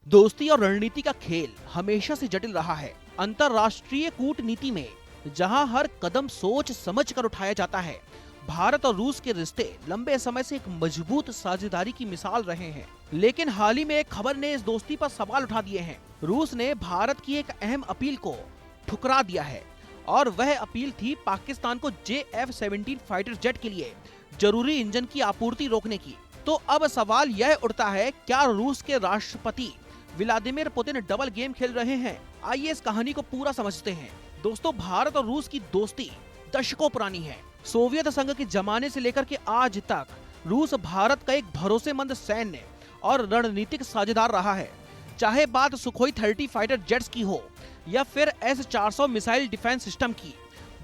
दोस्ती और रणनीति का खेल हमेशा से जटिल रहा है। अंतर्राष्ट्रीय कूटनीति में जहां हर कदम सोच समझ कर उठाया जाता है, भारत और रूस के रिश्ते लंबे समय से एक मजबूत साझेदारी की मिसाल रहे हैं। लेकिन हाल ही में एक खबर ने इस दोस्ती पर सवाल उठा दिए हैं। रूस ने भारत की एक अहम अपील को ठुकरा दिया है और वह अपील थी पाकिस्तान को JF-17 फाइटर जेट के लिए जरूरी इंजन की आपूर्ति रोकने की। तो अब सवाल यह उठता है, क्या रूस के राष्ट्रपति व्लादिमीर पुतिन डबल गेम खेल रहे हैं? आइए इस कहानी को पूरा समझते हैं। दोस्तों, भारत और रूस की दोस्ती दशकों पुरानी है। सोवियत संघ के जमाने से लेकर के आज तक रूस भारत का एक भरोसेमंद सैन्य और रणनीतिक साझेदार रहा है। चाहे बात सुखोई 30 फाइटर जेट्स की हो या फिर S-400 मिसाइल डिफेंस सिस्टम की,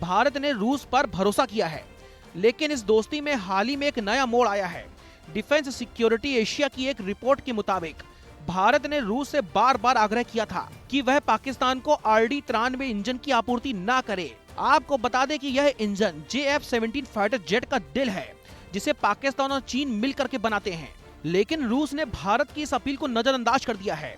भारत ने रूस पर भरोसा किया है। लेकिन इस दोस्ती में हाल ही में एक नया मोड़ आया है। डिफेंस सिक्योरिटी एशिया की एक रिपोर्ट के मुताबिक भारत ने रूस से बार बार आग्रह किया था कि वह पाकिस्तान को RD-93 इंजन की आपूर्ति न करे। आपको बता दें कि यह इंजन JF-17 फाइटर जेट का दिल है, जिसे पाकिस्तान और चीन मिलकर के बनाते हैं। लेकिन रूस ने भारत की इस अपील को नजरअंदाज कर दिया है।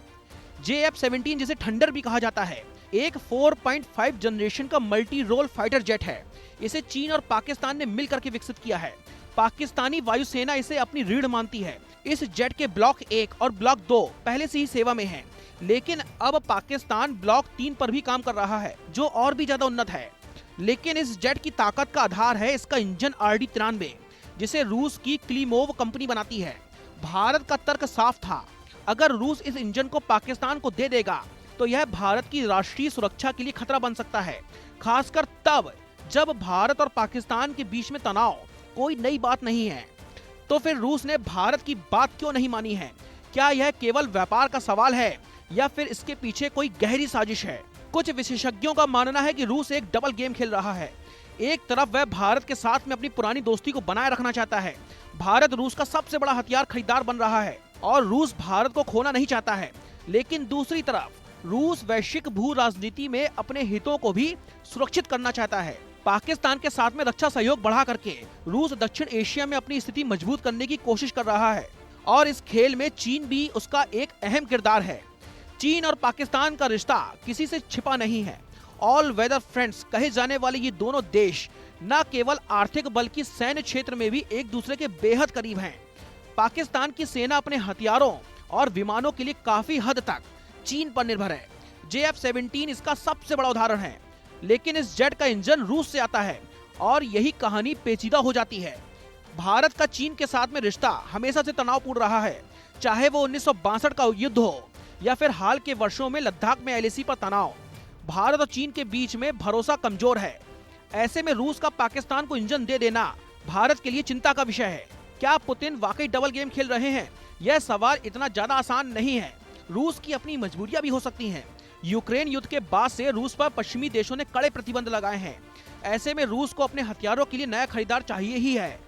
JF-17, जिसे थंडर भी कहा जाता है, एक 4.5 जनरेशन का मल्टी रोल फाइटर जेट है। इसे चीन और पाकिस्तान ने मिलकर के विकसित किया है। पाकिस्तानी वायुसेना इसे अपनी रीढ़ मानती है। इस जेट के ब्लॉक 1 और ब्लॉक 2 पहले से ही सेवा में हैं, लेकिन अब पाकिस्तान ब्लॉक 3 पर भी काम कर रहा है, जो और भी ज्यादा उन्नत है। लेकिन इस जेट की ताकत का आधार है इसका इंजन RD-93, जिसे रूस की क्लीमोव कंपनी बनाती है। भारत का तर्क साफ था, अगर रूस इस इंजन को पाकिस्तान को दे देगा तो यह भारत की राष्ट्रीय सुरक्षा के लिए खतरा बन सकता है, खासकर तब जब भारत और पाकिस्तान के बीच में तनाव कोई नई बात नहीं है। तो फिर रूस ने भारत की बात क्यों नहीं मानी है? क्या यह केवल व्यापार का सवाल है या फिर इसके पीछे कोई गहरी साजिश है? कुछ विशेषज्ञों का मानना है कि रूस एक डबल गेम खेल रहा है। एक तरफ वह भारत के साथ में अपनी पुरानी दोस्ती को बनाए रखना चाहता है। भारत रूस का सबसे बड़ा हथियार खरीदार बन रहा है और रूस भारत को खोना नहीं चाहता है। लेकिन दूसरी तरफ रूस वैश्विक भू राजनीति में अपने हितों को भी सुरक्षित करना चाहता है। पाकिस्तान के साथ में रक्षा सहयोग बढ़ा करके रूस दक्षिण एशिया में अपनी स्थिति मजबूत करने की कोशिश कर रहा है और इस खेल में चीन भी उसका एक अहम किरदार है। चीन और पाकिस्तान का रिश्ता किसी से छिपा नहीं है। ऑल वेदर फ्रेंड्स कहे जाने वाले ये दोनों देश न केवल आर्थिक बल्कि सैन्य क्षेत्र में भी एक दूसरे के बेहद करीब हैं। पाकिस्तान की सेना अपने हथियारों और विमानों के लिए काफी हद तक चीन पर निर्भर है। JF-17 इसका सबसे बड़ा उदाहरण है। लेकिन इस जेट का इंजन रूस से आता है और यही कहानी पेचीदा हो जाती है। भारत का चीन के साथ में रिश्ता हमेशा से तनावपूर्ण रहा है, चाहे वो 1962 का युद्ध हो या फिर हाल के वर्षों में लद्दाख में LAC पर तनाव। भारत और चीन के बीच में भरोसा कमजोर है। ऐसे में रूस का पाकिस्तान को इंजन दे देना भारत के लिए चिंता का विषय है। क्या पुतिन वाकई डबल गेम खेल रहे हैं? यह सवाल इतना ज्यादा आसान नहीं है। रूस की अपनी मजबूरियां भी हो सकती हैं। यूक्रेन युद्ध के बाद से रूस पर पश्चिमी देशों ने कड़े प्रतिबंध लगाए हैं। ऐसे में रूस को अपने हथियारों के लिए नया खरीदार चाहिए ही है।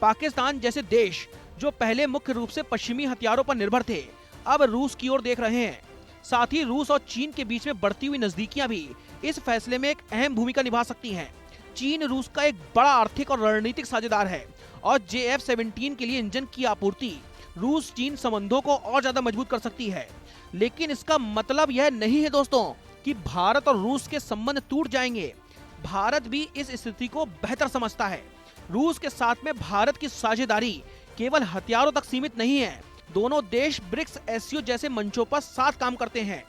पाकिस्तान जैसे देश, जो पहले मुख्य रूप से पश्चिमी हथियारों पर निर्भर थे, अब रूस की ओर देख रहे हैं। साथ ही रूस और चीन के बीच में बढ़ती हुई नजदीकियां भी इस फैसले में एक अहम भूमिका निभा सकती हैं। चीन रूस का एक बड़ा आर्थिक और रणनीतिक साझेदार है और JF-17 के लिए इंजन की आपूर्ति रूस चीन संबंधों को और ज्यादा मजबूत कर सकती है। लेकिन इसका मतलब यह नहीं है दोस्तों कि भारत और रूस के संबंध टूट जाएंगे। भारत भी इस स्थिति को बेहतर समझता है। रूस के साथ में भारत की साझेदारी केवल हथियारों तक सीमित नहीं है। दोनों देश ब्रिक्स SCO जैसे मंचों पर साथ काम करते हैं।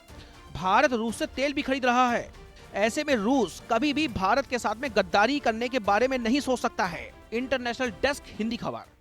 भारत रूस से तेल भी खरीद रहा है। ऐसे में रूस कभी भी भारत के साथ में गद्दारी करने के बारे में नहीं सोच सकता है। इंटरनेशनल डेस्क, हिंदी खबर।